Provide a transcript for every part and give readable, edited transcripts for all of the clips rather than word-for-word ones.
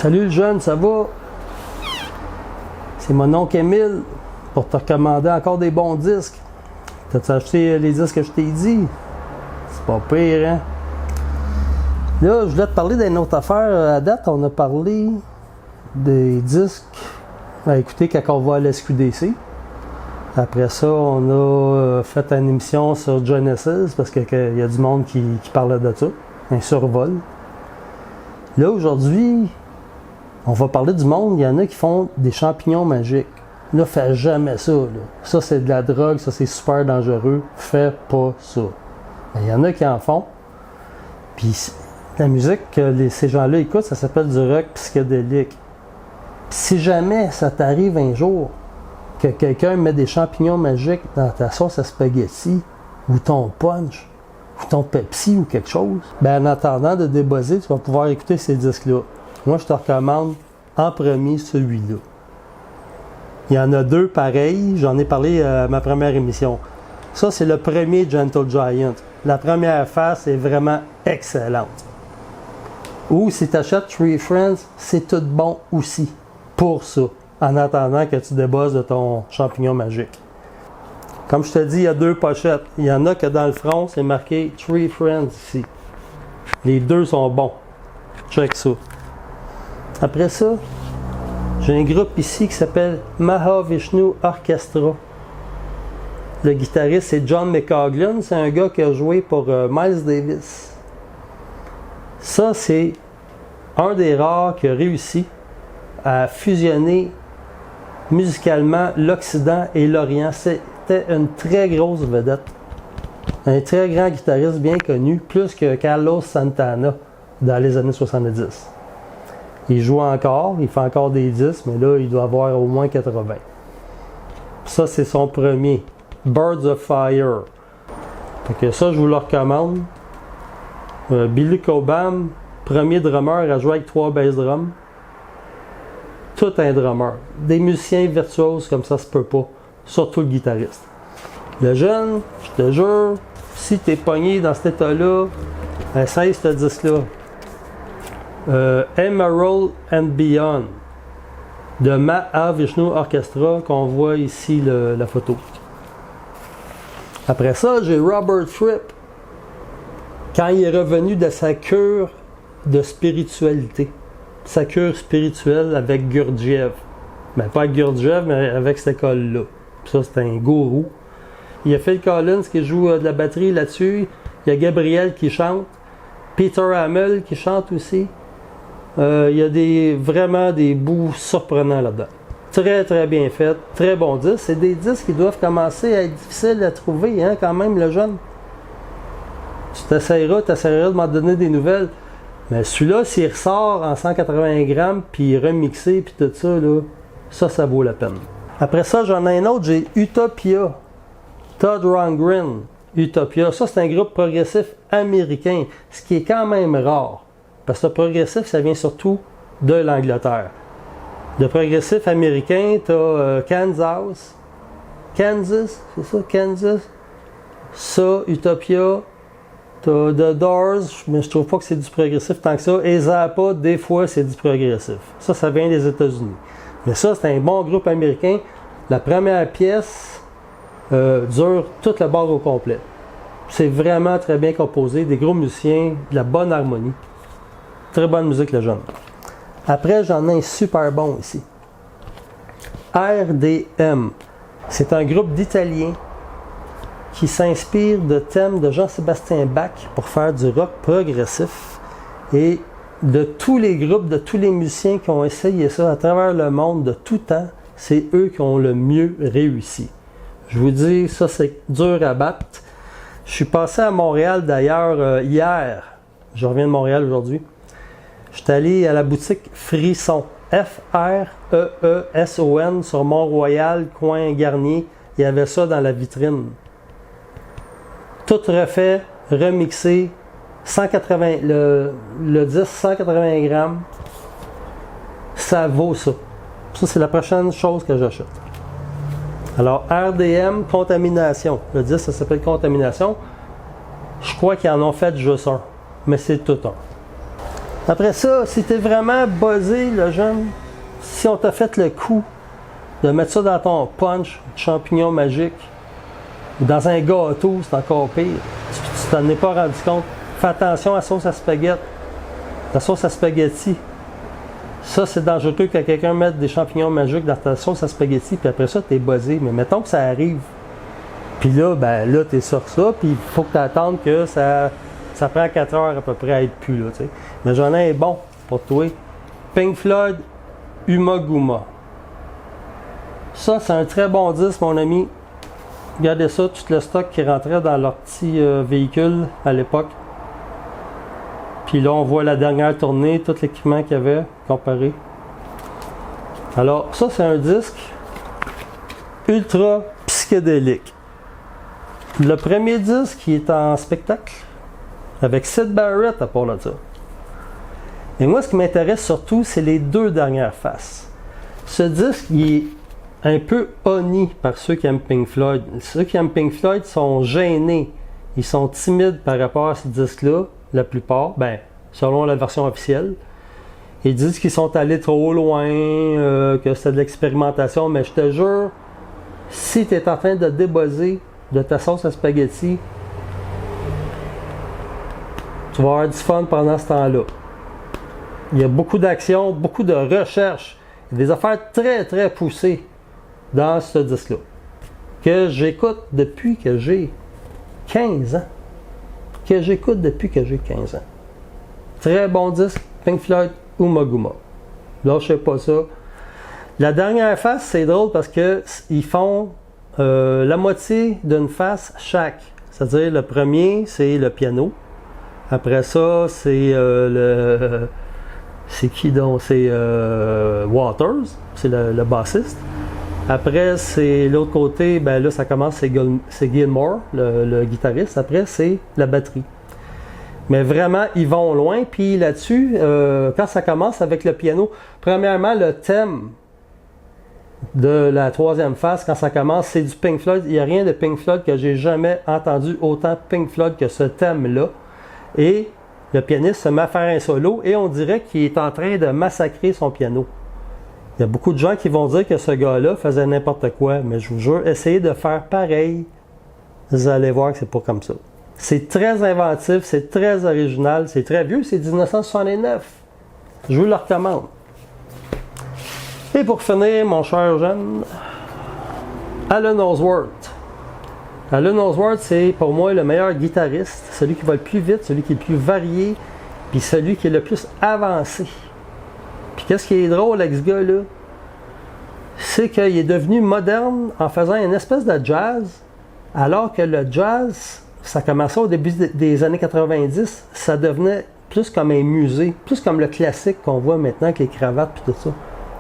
Salut le jeune, ça va? C'est mon oncle Émile pour te recommander encore des bons disques. T'as-tu acheté les disques que je t'ai dit? C'est pas pire, hein? Là, je voulais te parler d'une autre affaire. À date, on a parlé des disques à écouter quand on va à l'SQDC. Après ça, on a fait une émission sur Genesis parce qu'il y a du monde qui parlait de ça. Un survol. Là, aujourd'hui, on va parler du monde. Il y en a qui font des champignons magiques. Là, fais jamais ça. Là. Ça, c'est de la drogue. Ça, c'est super dangereux. Fais pas ça. Il y en a qui en font. Puis, la musique que ces gens-là écoutent, ça s'appelle du rock psychédélique. Puis, si jamais ça t'arrive un jour que quelqu'un met des champignons magiques dans ta sauce à spaghetti, ou ton punch, ou ton Pepsi, ou quelque chose, ben en attendant de débuzzer, tu vas pouvoir écouter ces disques-là. Moi, je te recommande en premier celui-là. Il y en a deux pareils, j'en ai parlé à ma première émission. Ça, c'est le premier Gentle Giant. La première face est vraiment excellente. Ou si tu achètes Three Friends, c'est tout bon aussi, pour ça, en attendant que tu débosses de ton champignon magique. Comme je te dis, il y a deux pochettes. Il y en a que dans le front, c'est marqué Three Friends ici. Les deux sont bons. Check ça. Après ça, j'ai un groupe ici qui s'appelle Mahavishnu Orchestra. Le guitariste, c'est John McCaughlin. C'est un gars qui a joué pour Miles Davis. Ça, c'est un des rares qui a réussi à fusionner musicalement l'Occident et l'Orient. C'était une très grosse vedette. Un très grand guitariste bien connu, plus que Carlos Santana dans les années 70. Il joue encore, il fait encore des disques, mais là, il doit avoir au moins 80. Ça, c'est son premier. Birds of Fire. Fait que ça, je vous le recommande. Billy Cobham, premier drummer à jouer avec 3 bass drums. Tout un drummer. Des musiciens virtuoses comme ça se peut pas. Surtout le guitariste. Le jeune, je te jure, si t'es pogné dans cet état-là, essaye ce disque-là. Emerald and Beyond de Mahavishnu Orchestra qu'on voit ici la photo. Après ça, j'ai Robert Fripp quand il est revenu de sa cure de spiritualité. Sa cure spirituelle avec Gurdjieff. Ben, pas avec Gurdjieff, mais avec cette école-là. Ça, c'est un gourou. Il y a Phil Collins qui joue de la batterie là-dessus. Il y a Gabriel qui chante. Peter Hamel qui chante aussi. Il y a vraiment des bouts surprenants là-dedans. Très, très bien fait. Très bon disque. C'est des disques qui doivent commencer à être difficiles à trouver, hein, quand même, le jeune. Tu t'essayeras de m'en donner des nouvelles. Mais celui-là, s'il ressort en 180 grammes, puis remixé, puis tout ça, là, ça vaut la peine. Après ça, j'en ai un autre, j'ai Utopia. Todd Rundgren. Utopia. Ça, c'est un groupe progressif américain, ce qui est quand même rare. Parce que le progressif, ça vient surtout de l'Angleterre. Le progressif américain, tu as Kansas, c'est ça, Kansas. Ça, Utopia. Tu as The Doors, mais je trouve pas que c'est du progressif tant que ça. Et Zappa, des fois, c'est du progressif. Ça vient des États-Unis. Mais ça, c'est un bon groupe américain. La première pièce dure toute la barre au complet. C'est vraiment très bien composé, des gros musiciens, de la bonne harmonie. Très bonne musique, le jeune. Après, j'en ai un super bon ici. RDM. C'est un groupe d'Italiens qui s'inspire de thèmes de Jean-Sébastien Bach pour faire du rock progressif. Et de tous les groupes, de tous les musiciens qui ont essayé ça à travers le monde de tout temps, c'est eux qui ont le mieux réussi. Je vous dis, ça c'est dur à battre. Je suis passé à Montréal d'ailleurs hier. Je reviens de Montréal aujourd'hui. Je suis allé à la boutique Frisson. F-R-E-E-S-O-N sur Mont-Royal, coin Garnier. Il y avait ça dans la vitrine. Tout refait, remixé. 180, le disque 180 grammes. Ça vaut ça. Ça, c'est la prochaine chose que j'achète. Alors, RDM, Contamination. Le disque, ça s'appelle Contamination. Je crois qu'ils en ont fait juste un. Mais c'est tout un. Après ça, si t'es vraiment buzzé, le jeune, si on t'a fait le coup de mettre ça dans ton punch, champignon magique, ou dans un gâteau, c'est encore pire. Tu t'en es pas rendu compte. Fais attention à la sauce à spaghetti. La sauce à spaghetti. Ça, c'est dangereux que quelqu'un mette des champignons magiques dans ta sauce à spaghetti, puis après ça, t'es buzzé. Mais mettons que ça arrive. Puis là, ben là, t'es sur ça, puis il faut que tu attendes que ça prend 4 heures à peu près à être plus là, tu sais. Mais j'en ai un bon pour toi. Pink Floyd, Ummagumma. Ça, c'est un très bon disque, mon ami. Regardez ça, tout le stock qui rentrait dans leur petit véhicule à l'époque. Puis là, on voit la dernière tournée, tout l'équipement qu'il y avait comparé. Alors, ça, c'est un disque ultra psychédélique. Le premier disque qui est en spectacle, avec Syd Barrett à part de ça. Et moi, ce qui m'intéresse surtout, c'est les 2 dernières faces. Ce disque, il est un peu honni par ceux qui aiment Pink Floyd. Ceux qui aiment Pink Floyd sont gênés. Ils sont timides par rapport à ce disque-là, la plupart, ben, selon la version officielle. Ils disent qu'ils sont allés trop loin, que c'était de l'expérimentation, mais je te jure, si tu es en train de débuzzer de ta sauce à spaghetti, tu vas avoir du fun pendant ce temps-là. Il y a beaucoup d'action, beaucoup de recherche, des affaires très très poussées dans ce disque-là, que j'écoute depuis que j'ai 15 ans. Très bon disque, Pink Floyd, Ummagumma. Lâchez pas ça. La dernière face, c'est drôle parce que ils font la moitié d'une face chaque. C'est-à-dire, le premier, c'est le piano. Après ça, c'est c'est qui donc? C'est Waters, c'est le bassiste. Après, c'est l'autre côté, ben là, ça commence, c'est Gilmour, le guitariste. Après, c'est la batterie. Mais vraiment, ils vont loin. Puis là-dessus, quand ça commence avec le piano, premièrement, le thème de la 3e phase, quand ça commence, c'est du Pink Floyd. Il n'y a rien de Pink Floyd que j'ai jamais entendu autant Pink Floyd que ce thème-là. Et le pianiste se met à faire un solo et on dirait qu'il est en train de massacrer son piano. Il y a beaucoup de gens qui vont dire que ce gars-là faisait n'importe quoi, mais je vous jure, essayez de faire pareil. Vous allez voir que c'est pas comme ça. C'est très inventif, c'est très original, c'est très vieux, c'est 1969. Je vous le recommande. Et pour finir, mon cher jeune, Alun Ellsworth. Alun Ellsworth, c'est pour moi le meilleur guitariste, celui qui va le plus vite, celui qui est le plus varié, puis celui qui est le plus avancé. Puis qu'est-ce qui est drôle avec ce gars-là? C'est qu'il est devenu moderne en faisant une espèce de jazz, alors que le jazz, ça commençait au début des années 90, ça devenait plus comme un musée, plus comme le classique qu'on voit maintenant avec les cravates et tout ça.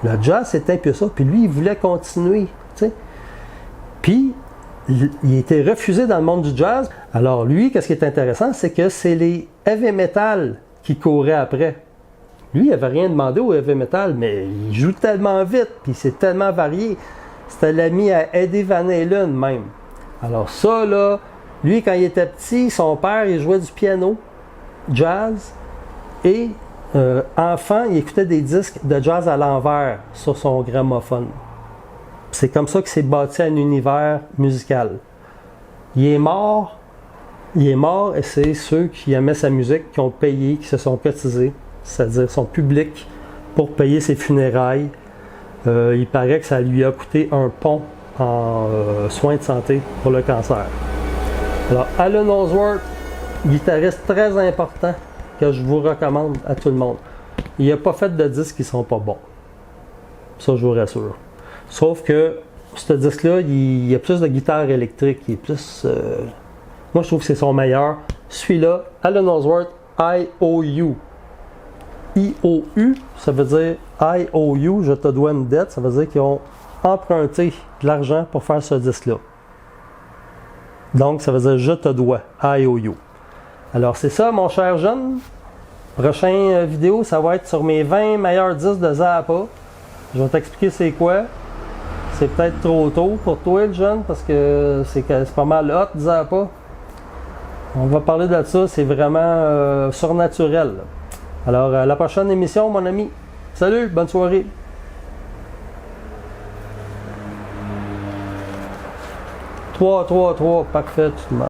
Le jazz, c'était un peu ça. Puis lui, il voulait continuer, tu sais. Puis, il était refusé dans le monde du jazz. Alors lui, qu'est-ce qui est intéressant, c'est que c'est les heavy metal qui couraient après. Lui, il n'avait rien demandé au heavy metal, mais il joue tellement vite, puis c'est tellement varié. C'était l'ami à Eddie Van Halen même. Alors ça, là, lui, quand il était petit, son père, il jouait du piano, jazz, et enfant, il écoutait des disques de jazz à l'envers sur son gramophone. C'est comme ça qu'il s'est bâti un univers musical. Il est mort et c'est ceux qui aimaient sa musique, qui ont payé, qui se sont cotisés, c'est-à-dire son public, pour payer ses funérailles. Il paraît que ça lui a coûté un pont en soins de santé pour le cancer. Alors, Alun Ellsworth, guitariste très important que je vous recommande à tout le monde. Il n'a pas fait de disques qui ne sont pas bons. Ça, je vous rassure. Sauf que ce disque-là, il y a plus de guitare électrique. Il est plus. Moi, je trouve que c'est son meilleur. Celui-là, Alun Ellsworth, IOU. IOU, ça veut dire IOU, je te dois une dette. Ça veut dire qu'ils ont emprunté de l'argent pour faire ce disque-là. Donc, ça veut dire je te dois, IOU. Alors, c'est ça, mon cher jeune. Prochaine vidéo, ça va être sur mes 20 meilleurs disques de Zappa. Je vais t'expliquer c'est quoi. C'est peut-être trop tôt pour toi, le jeune, parce que c'est pas mal hot, Zappa. On va parler de ça, c'est vraiment surnaturel. Alors, à la prochaine émission, mon ami. Salut, bonne soirée. Trois, parfait.